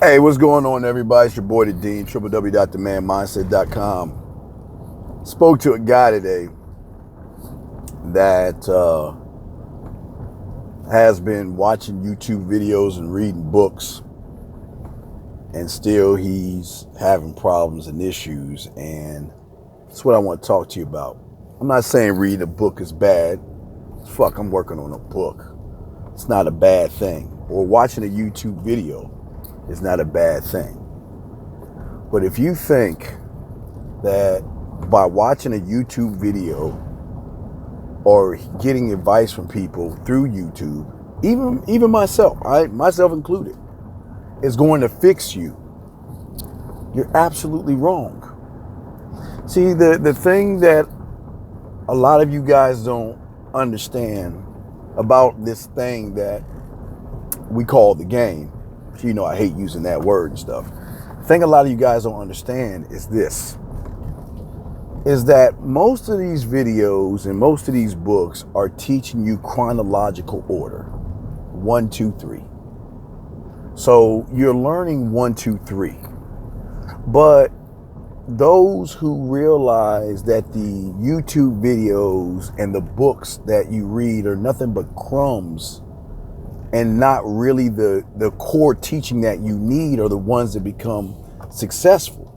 Hey, what's going on, everybody? It's your boy, the Dean, www.themandmindset.com. Spoke to a guy today that has been watching YouTube videos and reading books, and still he's having problems and issues, and that's what I want to talk to you about. I'm not saying reading a book is bad. Fuck, I'm working on a book. It's not a bad thing. Or watching a YouTube video is not a bad thing. But if you think that by watching a YouTube video or getting advice from people through YouTube, even myself, myself included, is going to fix you, you're absolutely wrong. See, the thing that a lot of you guys don't understand about this thing that we call the game, you know I hate using that word and stuff. The thing a lot of you guys don't understand is this, is that most of these videos and most of these books are teaching you chronological order. 1, 2, 3. So you're learning 1, 2, 3. But those who realize that the YouTube videos and the books that you read are nothing but crumbs and not really the core teaching that you need are the ones that become successful.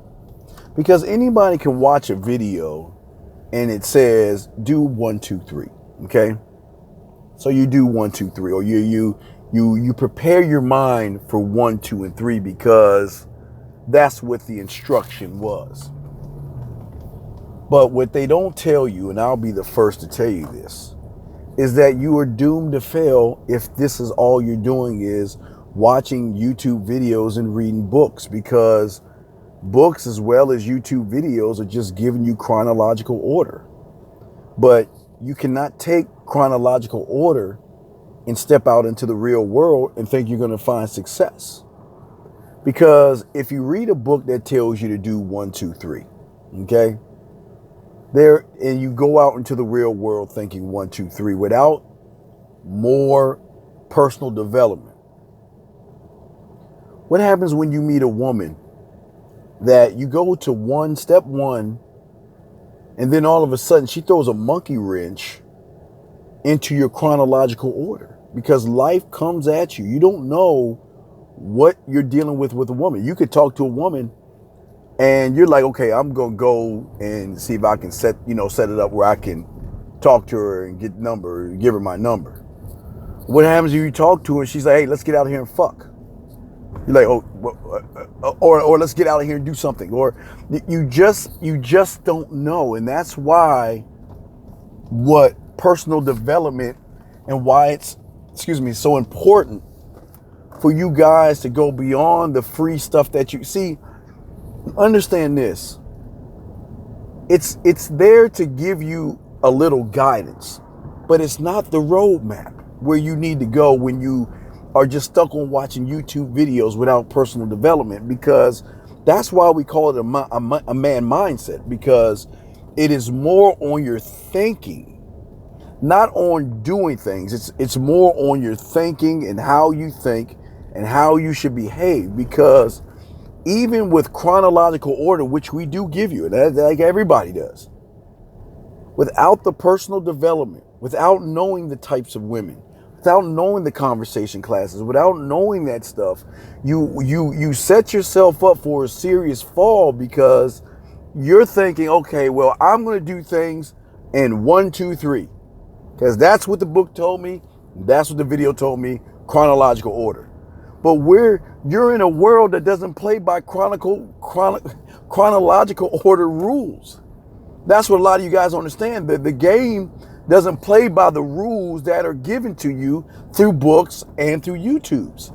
Because anybody can watch a video and it says do 1, 2, 3. Okay? So you do 1, 2, 3, or you prepare your mind for 1, 2, and 3 because that's what the instruction was. But what they don't tell you, and I'll be the first to tell you this, is that you are doomed to fail if this is all you're doing is watching YouTube videos and reading books, because books as well as YouTube videos are just giving you chronological order. But you cannot take chronological order and step out into the real world and think you're going to find success. Because if you read a book that tells you to do 1, 2, 3, okay, and you go out into the real world thinking 1, 2, 3 without more personal development, what happens when you meet a woman that you go to step 1, and then all of a sudden she throws a monkey wrench into your chronological order? Because life comes at you. You don't know what you're dealing with a woman. You could talk to a woman and you're like, okay, I'm going to go and see if I can set it up where I can talk to her and give her my number. What happens if you talk to her and she's like, hey, let's get out of here and fuck? You're like, or let's get out of here and do something. Or you just don't know. And that's why what personal development and why it's, so important for you guys to go beyond the free stuff that you see. Understand this. It's there to give you a little guidance, but it's not the roadmap where you need to go when you are just stuck on watching YouTube videos without personal development. Because that's why we call it a man mindset, because it is more on your thinking, not on doing things. It's more on your thinking and how you think and how you should behave. Because even with chronological order, which we do give you, like everybody does, without the personal development, without knowing the types of women, without knowing the conversation classes, without knowing that stuff, you set yourself up for a serious fall, because you're thinking, okay, well, I'm going to do things in 1, 2, 3, because that's what the book told me, that's what the video told me, chronological order. But you're in a world that doesn't play by chronological order rules. That's what a lot of you guys don't understand. The game doesn't play by the rules that are given to you through books and through YouTubes.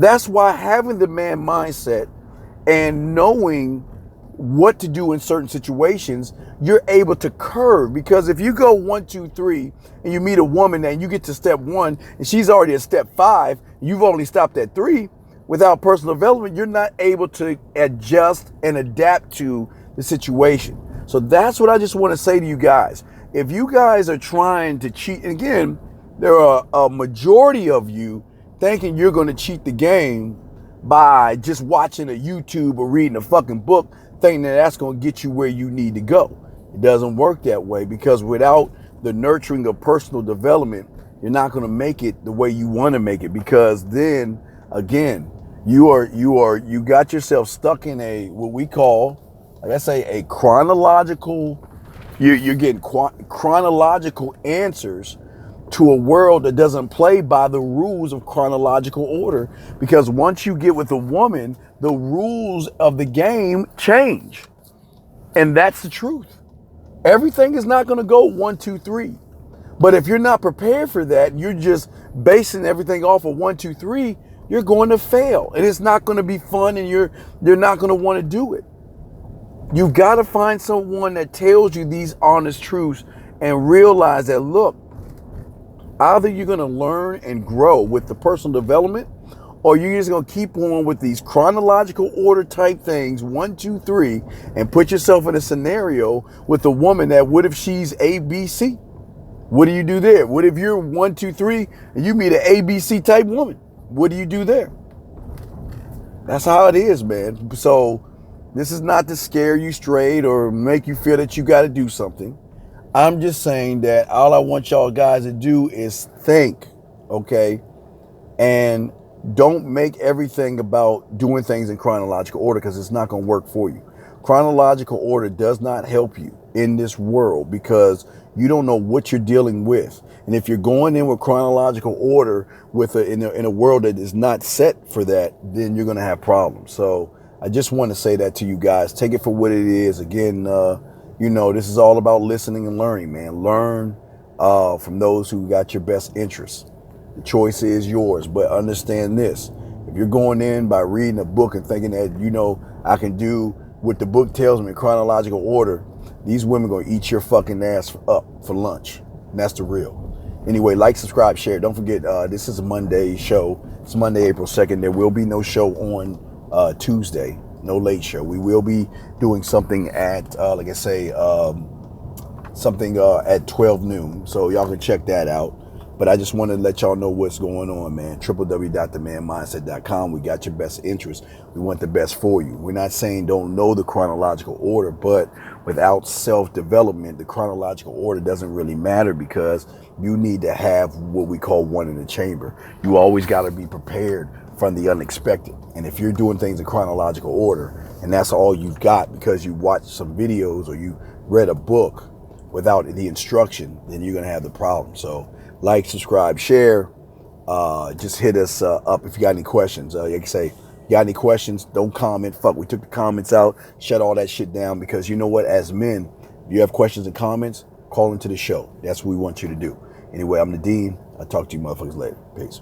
That's why having the man mindset and knowing what to do in certain situations, you're able to curve. Because if you go 1, 2, 3 and you meet a woman and you get to step 1 and she's already at step 5, you've only stopped at 3, without personal development, you're not able to adjust and adapt to the situation. So that's what I just want to say to you guys. If you guys are trying to cheat, and again, there are a majority of you thinking you're going to cheat the game by just watching a YouTube or reading a fucking book, thinking that that's going to get you where you need to go. It doesn't work that way, because without the nurturing of personal development, you're not going to make it the way you want to make it, because then again, you got yourself stuck in a, what we call, like I say, a chronological, you're getting chronological answers to a world that doesn't play by the rules of chronological order. Because once you get with a woman, the rules of the game change. And that's the truth. Everything is not going to go 1, 2, 3. But if you're not prepared for that, you're just basing everything off of 1, 2, 3, you're going to fail. And it's not going to be fun, and you're not going to want to do it. You've got to find someone that tells you these honest truths and realize that, look, either you're going to learn and grow with the personal development, or you're just going to keep on with these chronological order type things, 1, 2, 3, and put yourself in a scenario with a woman that, what if she's ABC? What do you do there? What if you're 1, 2, 3 and you meet an ABC type woman? What do you do there? That's how it is, man. So this is not to scare you straight or make you feel that you got to do something. I'm just saying that all I want y'all guys to do is think, okay? And don't make everything about doing things in chronological order, because it's not going to work for you. Chronological order does not help you in this world, because you don't know what you're dealing with. And if you're going in with chronological order in a world that is not set for that, then you're going to have problems. So I just want to say that to you guys. Take it for what it is. Again, this is all about listening and learning, man. Learn from those who got your best interests. The choice is yours, but understand this. If you're going in by reading a book and thinking that, I can do what the book tells me in chronological order, these women going to eat your fucking ass up for lunch. And that's the real. Anyway, like, subscribe, share. Don't forget, this is a Monday show. It's Monday, April 2nd. There will be no show on Tuesday. No late show. We will be doing something at, something at 12 noon. So y'all can check that out. But I just want to let y'all know what's going on, man. www.themanmindset.com. We got your best interest. We want the best for you. We're not saying don't know the chronological order, but without self-development, the chronological order doesn't really matter, because you need to have what we call one in the chamber. You always got to be prepared from the unexpected. And if you're doing things in chronological order, and that's all you've got because you watched some videos or you read a book without the instruction, then you're going to have the problem. So like, subscribe, share. Just hit us up if you got any questions. Like I say, you got any questions, don't comment. Fuck, we took the comments out. Shut all that shit down, because you know what? As men, if you have questions and comments, call into the show. That's what we want you to do. Anyway, I'm Nadeem. I'll talk to you motherfuckers later. Peace.